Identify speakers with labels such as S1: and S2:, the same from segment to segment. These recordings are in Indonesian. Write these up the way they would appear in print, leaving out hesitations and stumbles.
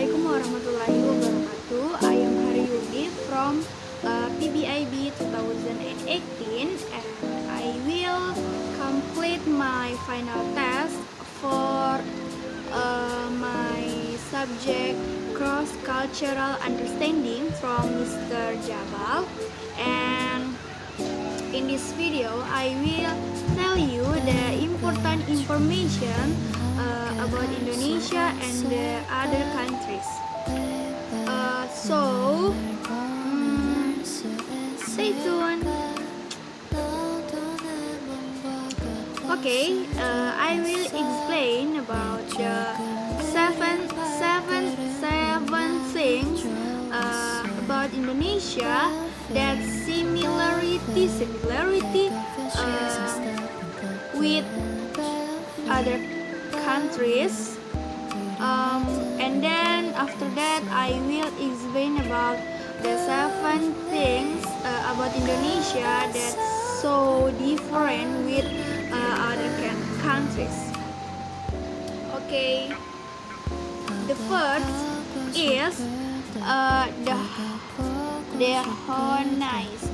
S1: Assalamualaikum warahmatullahi wabarakatuh. I am Haryudi from PBIB 2018 and I will complete my final test for my subject cross-cultural understanding from Mr. Jabal. And in this video, I will tell you the important information about Indonesia and the other countries. Stay tuned. Okay, I will explain about the seven things about Indonesia that similarity with other countries, and then after that I will explain about the 7 things about Indonesia that's so different with other countries. Okay, the first is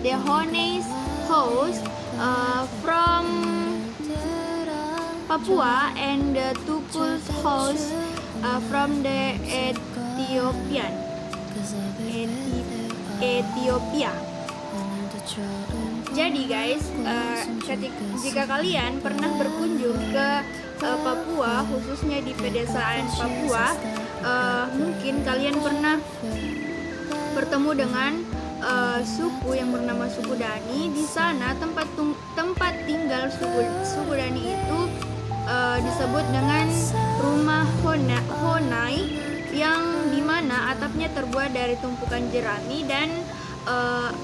S1: the Honais host from Papua and the Tukuls host from the Ethiopia. Jadi guys, jika kalian pernah berkunjung ke Papua, khususnya di pedesaan Papua, mungkin kalian pernah bertemu dengan suku yang bernama suku Dani. Di sana tempat tinggal suku Dani itu disebut dengan rumah Honai, yang dimana atapnya terbuat dari tumpukan jerami dan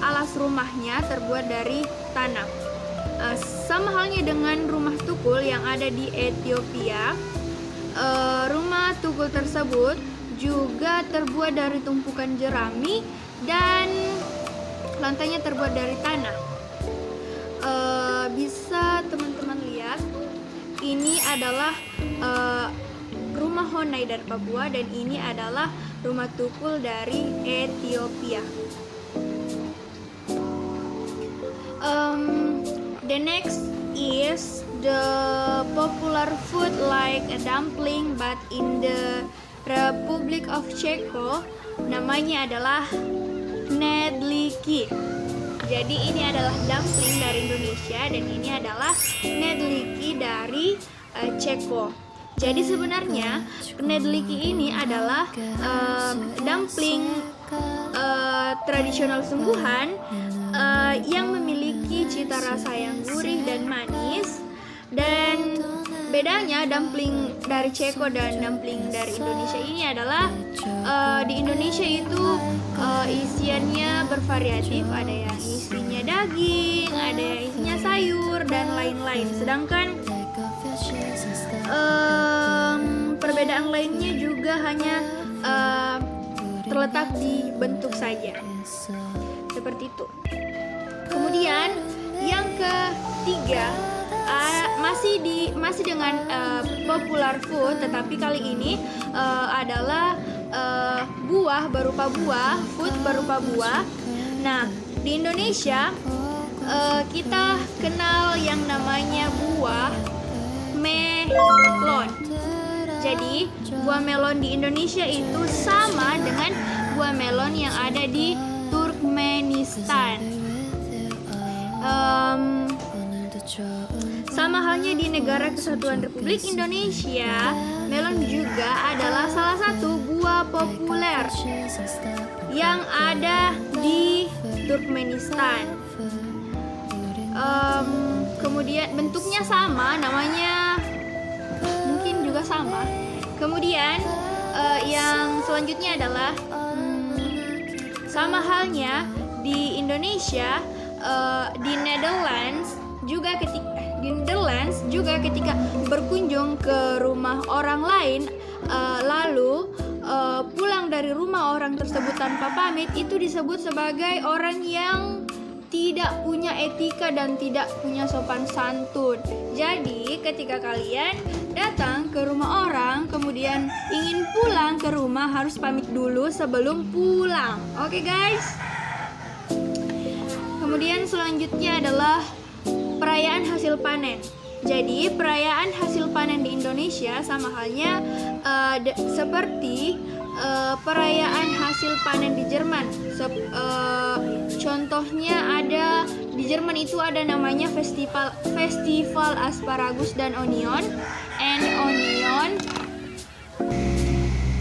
S1: alas rumahnya terbuat dari tanah. Sama halnya dengan rumah Tukul yang ada di Ethiopia, rumah Tukul tersebut juga terbuat dari tumpukan jerami dan lantainya terbuat dari tanah. Bisa teman-teman lihat, ini adalah rumah Honai dari Papua dan ini adalah rumah Tukul dari Ethiopia. The next is the popular food like a dumpling, but in the Republic of Czechia namanya adalah knedlíky. Jadi ini adalah dumpling dari Indonesia dan ini adalah knedlíky dari Ceko. Jadi sebenarnya knedlíky ini adalah dumpling tradisional sungguhan yang memiliki cita rasa yang gurih dan manis. Dan bedanya dumpling dari Ceko dan dumpling dari Indonesia ini adalah di Indonesia itu isiannya bervariatif, ada yang isinya daging, ada yang isinya sayur dan lain-lain. Sedangkan perbedaan lainnya juga hanya terletak di bentuk saja, seperti itu. Kemudian yang ketiga masih dengan popular food, tetapi kali ini adalah buah berupa buah, food berupa buah. Nah, di Indonesia kita kenal yang namanya buah melon. Jadi buah melon di Indonesia itu sama dengan buah melon yang ada di Turkmenistan. Sama halnya di Negara Kesatuan Republik Indonesia, melon juga adalah salah satu buah populer yang ada di Turkmenistan. Kemudian bentuknya sama, namanya mungkin juga sama. Kemudian yang selanjutnya adalah sama halnya di Indonesia, di Netherlands juga ketika berkunjung ke rumah orang lain, lalu pulang dari rumah orang tersebut tanpa pamit, itu disebut sebagai orang yang tidak punya etika dan tidak punya sopan santun. Jadi ketika kalian datang ke rumah orang kemudian ingin pulang ke rumah harus pamit dulu sebelum pulang. Oke guys. Kemudian selanjutnya adalah perayaan hasil panen. Jadi perayaan hasil panen di Indonesia sama halnya seperti perayaan hasil panen di Jerman. Contohnya ada di Jerman itu ada namanya festival asparagus dan onion.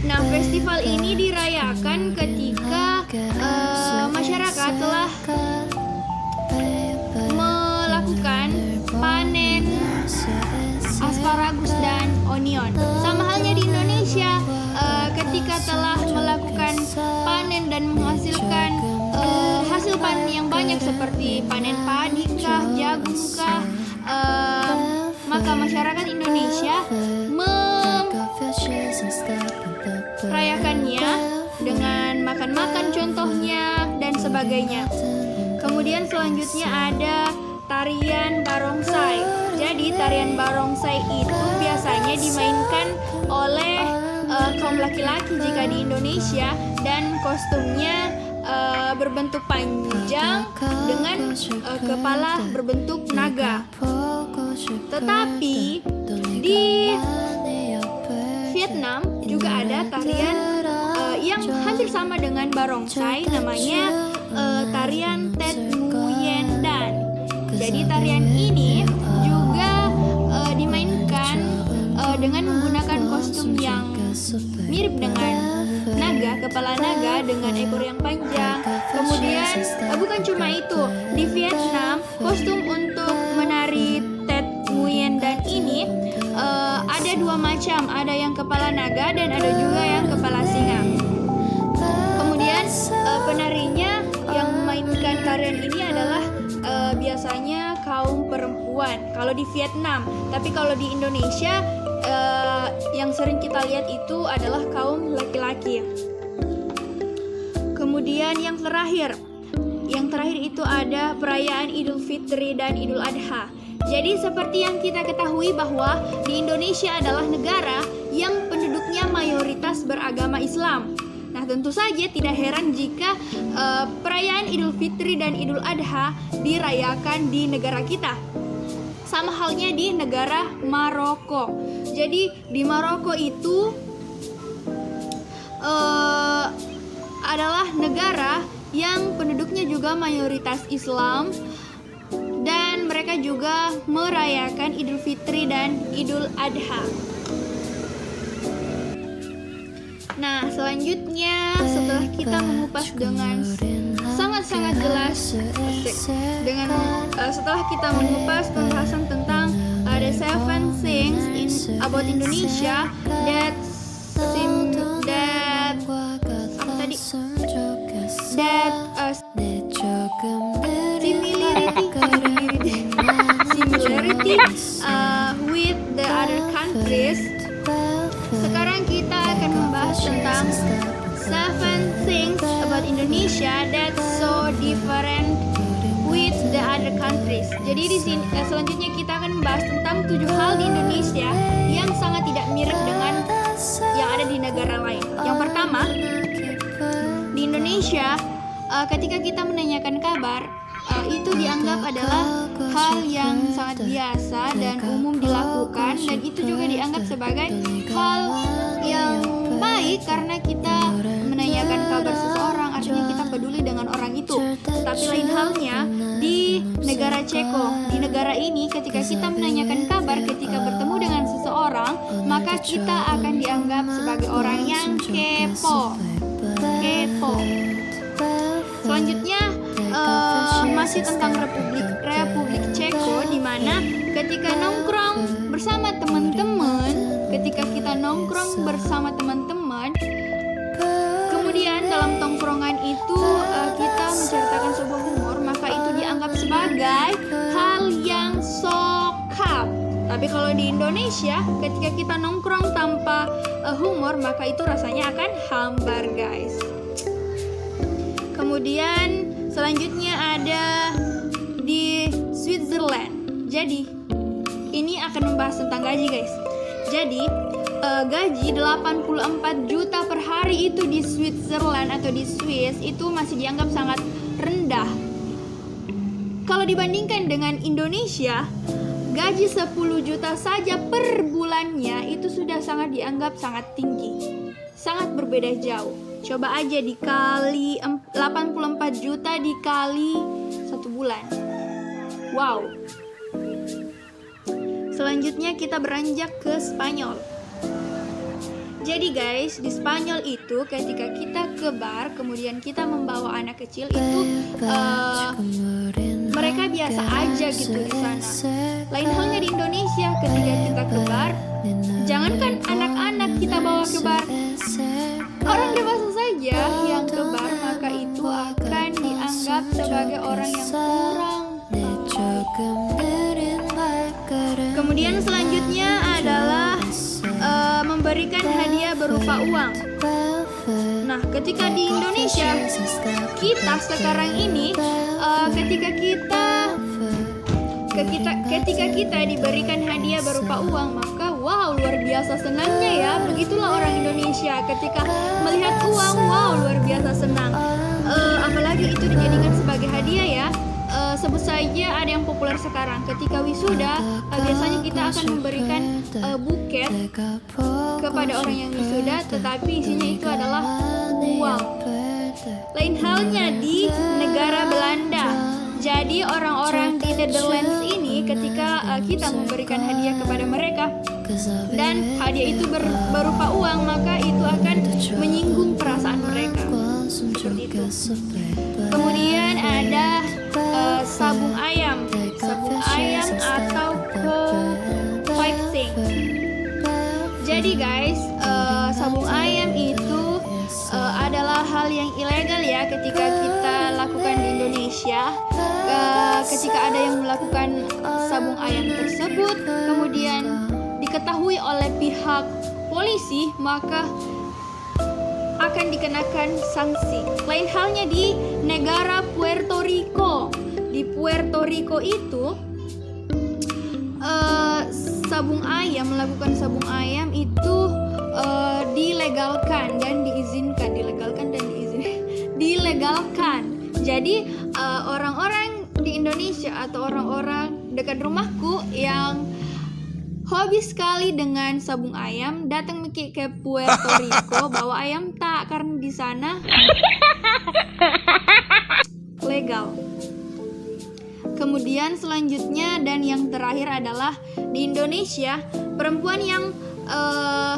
S1: Nah, festival ini dirayakan ketika masyarakat telah melakukan panen asparagus dan onion. Sama halnya di Indonesia, ketika telah melakukan panen dan menghasilkan hasil panen yang banyak seperti panen padi kah, jagung kah, maka masyarakat Indonesia merayakannya dengan makan-makan contohnya dan sebagainya. Kemudian selanjutnya ada tarian barongsai. Jadi tarian barongsai itu biasanya dimainkan oleh kaum laki-laki jika di Indonesia, dan kostumnya berbentuk panjang dengan kepala berbentuk naga. Tetapi di Vietnam juga ada tarian yang hampir sama dengan barongsai, namanya tarian Tet Nguyen Dan. Jadi tarian ini juga dimainkan dengan menggunakan kostum yang mirip dengan naga, kepala naga dengan ekor yang panjang. Kemudian bukan cuma itu, di Vietnam kostum untuk menari Tet Nguyen Dan ini ada dua macam, ada yang kepala naga dan ada juga yang kepala singa. Kemudian penarinya yang memainkan tarian ini adalah biasanya kaum perempuan kalau di Vietnam, tapi kalau di Indonesia yang sering kita lihat itu adalah kaum laki-laki. Kemudian yang terakhir itu ada perayaan Idul Fitri dan Idul Adha. Jadi seperti yang kita ketahui bahwa di Indonesia adalah negara yang penduduknya mayoritas beragama Islam. Nah, tentu saja tidak heran jika perayaan Idul Fitri dan Idul Adha dirayakan di negara kita. Sama halnya di negara Maroko. Jadi di Maroko itu adalah negara yang penduduknya juga mayoritas Islam, dan mereka juga merayakan Idul Fitri dan Idul Adha. Nah, selanjutnya setelah kita mengupas dengan sangat-sangat jelas, setelah kita mengupas pembahasan tentang the 7 things about Indonesia that similarity with the other countries. Sekarang kita akan membahas tentang 7 things about Indonesia that's so different with the other countries. Jadi di sini selanjutnya kita akan membahas tentang 7 hal di Indonesia yang sangat tidak mirip dengan yang ada di negara lain. Yang pertama, di Indonesia ketika kita menanyakan kabar, itu dianggap adalah hal yang sangat biasa dan umum dilakukan, dan itu juga dianggap sebagai hal yang baik karena kita menanyakan kabar seseorang, artinya kita peduli dengan orang itu. Tapi lain halnya di negara Ceko. Di negara ini ketika kita menanyakan kabar ketika bertemu dengan seseorang, maka kita akan dianggap sebagai orang yang kepo. Selanjutnya masih tentang Republik Ceko, di mana ketika nongkrong bersama teman-teman, kemudian dalam tongkrongan itu kita menceritakan sebuah humor, maka itu dianggap sebagai hal yang sokap. Tapi kalau di Indonesia, ketika kita nongkrong tanpa humor, maka itu rasanya akan hambar, guys. Kemudian selanjutnya ada di Switzerland. Jadi ini akan membahas tentang gaji, guys. Jadi gaji 84 juta per kali itu di Switzerland atau di Swiss itu masih dianggap sangat rendah. Kalau dibandingkan dengan Indonesia, gaji 10 juta saja per bulannya itu sudah sangat dianggap sangat tinggi. Sangat berbeda jauh. Coba aja dikali 84 juta dikali 1 bulan. Wow. Selanjutnya kita beranjak ke Spanyol. Jadi guys, di Spanyol itu ketika kita ke bar, kemudian kita membawa anak kecil itu mereka biasa aja gitu di sana. Lain halnya di Indonesia, ketika kita ke bar, jangankan anak-anak kita bawa ke bar, orang dewasa saja yang ke bar, maka itu akan dianggap sebagai orang yang kurang. Kemudian selanjutnya adalah memberikan hadiah berupa uang. Nah, ketika di Indonesia kita sekarang ini ketika kita diberikan hadiah berupa uang, maka wow, luar biasa senangnya ya. Begitulah orang Indonesia ketika melihat uang, wow, luar biasa senang. Apalagi itu dijadikan sebagai hadiah ya. Sebut saja ada yang populer sekarang, ketika wisuda biasanya kita akan memberikan buket kepada orang yang wisuda, tetapi isinya itu adalah uang. Lain halnya di negara Belanda. Jadi orang-orang di Netherlands ini ketika kita memberikan hadiah kepada mereka dan hadiah itu berupa uang, maka itu akan menyinggung perasaan mereka. Seperti itu. Kemudian ada sabung ayam atau fighting. Jadi guys, sabung ayam itu adalah hal yang ilegal ya ketika kita lakukan di Indonesia. Ketika ada yang melakukan sabung ayam tersebut kemudian diketahui oleh pihak polisi, maka akan dikenakan sanksi. Lain halnya di negara Puerto Rico. Di Puerto Rico itu melakukan sabung ayam itu dilegalkan dan diizinkan. Jadi orang-orang di Indonesia atau orang-orang dekat rumahku yang hobi sekali dengan sabung ayam datang ke Puerto Rico bawa ayam tak, karena di sana legal. Kemudian selanjutnya dan yang terakhir adalah di Indonesia, perempuan yang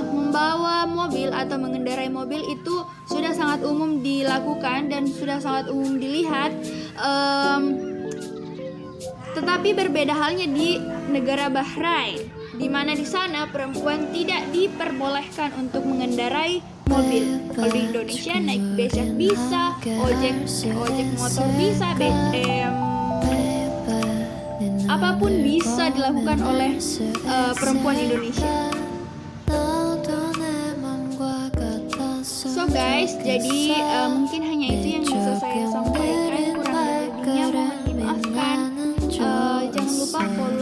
S1: membawa mobil atau mengendarai mobil itu sudah sangat umum dilakukan dan sudah sangat umum dilihat. Tetapi berbeda halnya di negara Bahrain, di mana di sana perempuan tidak diperbolehkan untuk mengendarai mobil. Kalau di Indonesia naik becak bisa, ojek motor bisa, apapun bisa dilakukan oleh perempuan Indonesia. So guys, jadi mungkin hanya itu yang bisa saya sampaikan. Kurang lebihnya mohon dimaafkan. Jangan lupa follow